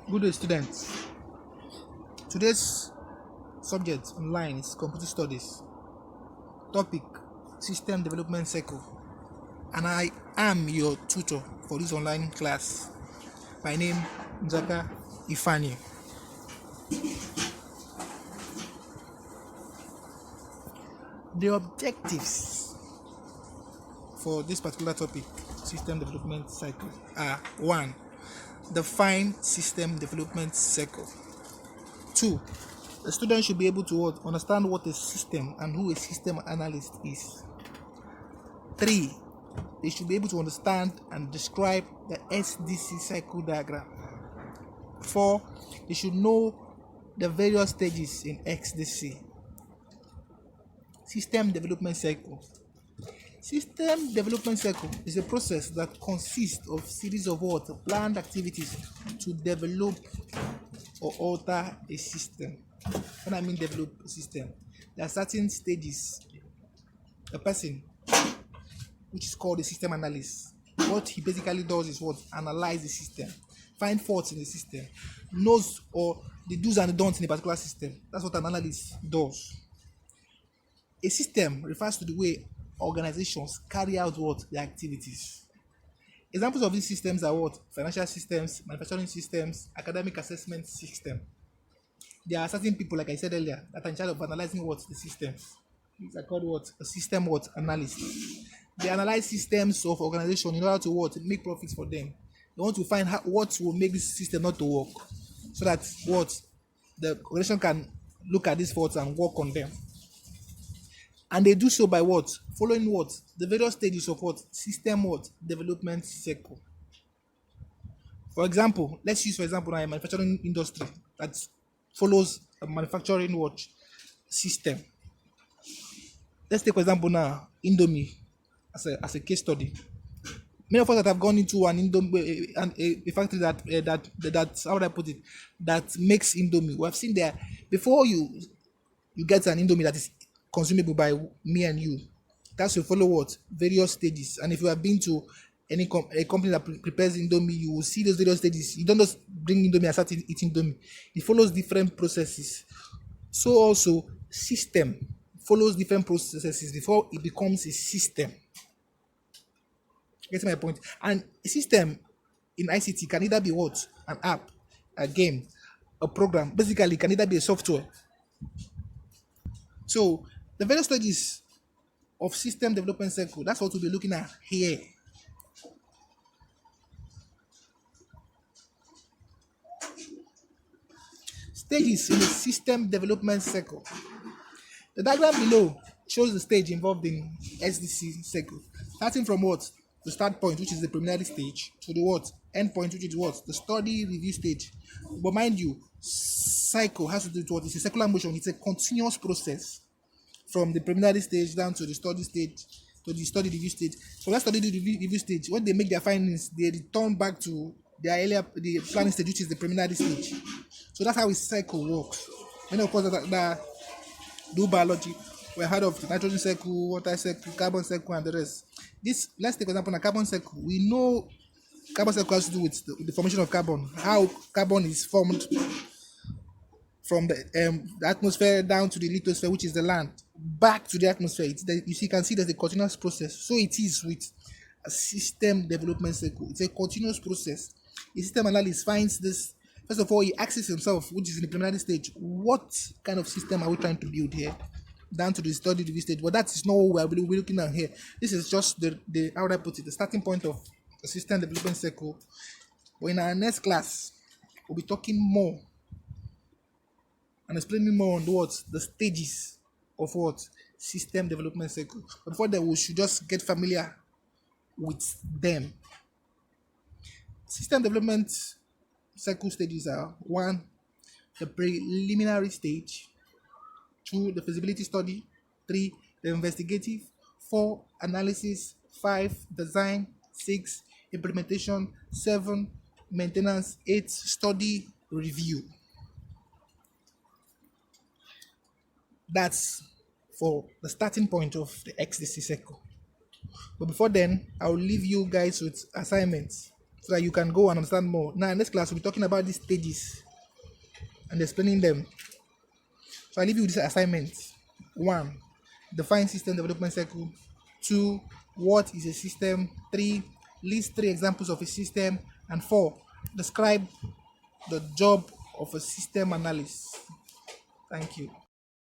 Good day, students. Today's subject online is computer studies. Topic: System Development Cycle. And I am your tutor for this online class. My name is Njaka Ifani. The objectives for this particular topic, System Development Cycle, are 1. Define System Development Cycle. 2. The student should be able to understand what a system and who a system analyst is. 3. They should be able to understand and describe the SDC cycle diagram. 4. They should know the various stages in XDC. System Development Cycle. System Development Cycle is a process that consists of series of planned activities to develop or alter a system. When I mean develop a system, there are certain stages. A person, which is called a system analyst, what he basically does is analyze the system, find faults in the system, knows or the do's and the don'ts in a particular system. That's what an analyst does. A system refers to the way organizations carry out their activities. Examples of these systems are financial systems, manufacturing systems, academic assessment system. There are certain people, like I said earlier, that are in charge of analyzing the systems. These are called a system analyst. They analyze systems of organization in order to make profits for them. They want to find what will make this system not to work, so that the organization can look at these faults and work on them. And they do so by following the various stages of system development cycle. For example, let's use now a manufacturing industry that follows a manufacturing system. Let's take for example now Indomie as a case study. Many of us that have gone into an Indomie a factory that how would I put it, that makes Indomie. We have seen there before you get an Indomie that is consumable by me and you. That's to follow various stages. And if you have been to a company that prepares Indomie, you will see those various stages. You don't just bring Indomie and start eating Indomie. It follows different processes. So also system follows different processes before it becomes a system. Get my point? And a system in ICT can either be an app, a game, a program. Basically, it can either be a software. So the various stages of system development cycle, that's what we'll be looking at here. Stages in the system development cycle. The diagram below shows the stage involved in SDC cycle, starting from the start point, which is the preliminary stage, to the end point, which is the study review stage. But mind you, cycle has to do with it's a circular motion. It's a continuous process from the preliminary stage down to the study stage, to the study review stage. So that study review stage, when they make their findings, they return back to the planning stage, which is the preliminary stage. So that's how a cycle works. Many of us that do biology, we heard of the nitrogen cycle, water cycle, carbon cycle, and the rest. Let's take an example, a carbon cycle. We know carbon cycle has to do with the formation of carbon, how carbon is formed from the atmosphere down to the lithosphere, which is the land, back to the atmosphere. You can see there's a continuous process. So it is with a system development cycle. It's a continuous process. A system analyst finds this. First of all, he asks himself, which is in the preliminary stage, what kind of system are we trying to build here? Down to the study review stage. But that is not what we're looking at here. This is just the how would I put it, the starting point of the system development cycle. But in our next class, we'll be talking more and explaining more on the stages of system development cycle. But before that, we should just get familiar with them. System development cycle stages are 1, the preliminary stage, 2, the feasibility study, 3, the investigative, 4, analysis, 5, design, 6, implementation, 7, maintenance, 8, study review. That's for the starting point of the XDC cycle. But before then, I'll leave you guys with assignments. so that you can go and understand more. Now, in this class, we'll be talking about these stages and explaining them. So I leave you with this assignment. 1. Define system development cycle. 2. What is a system? 3. List 3 examples of a system. And 4. Describe the job of a system analyst. Thank you.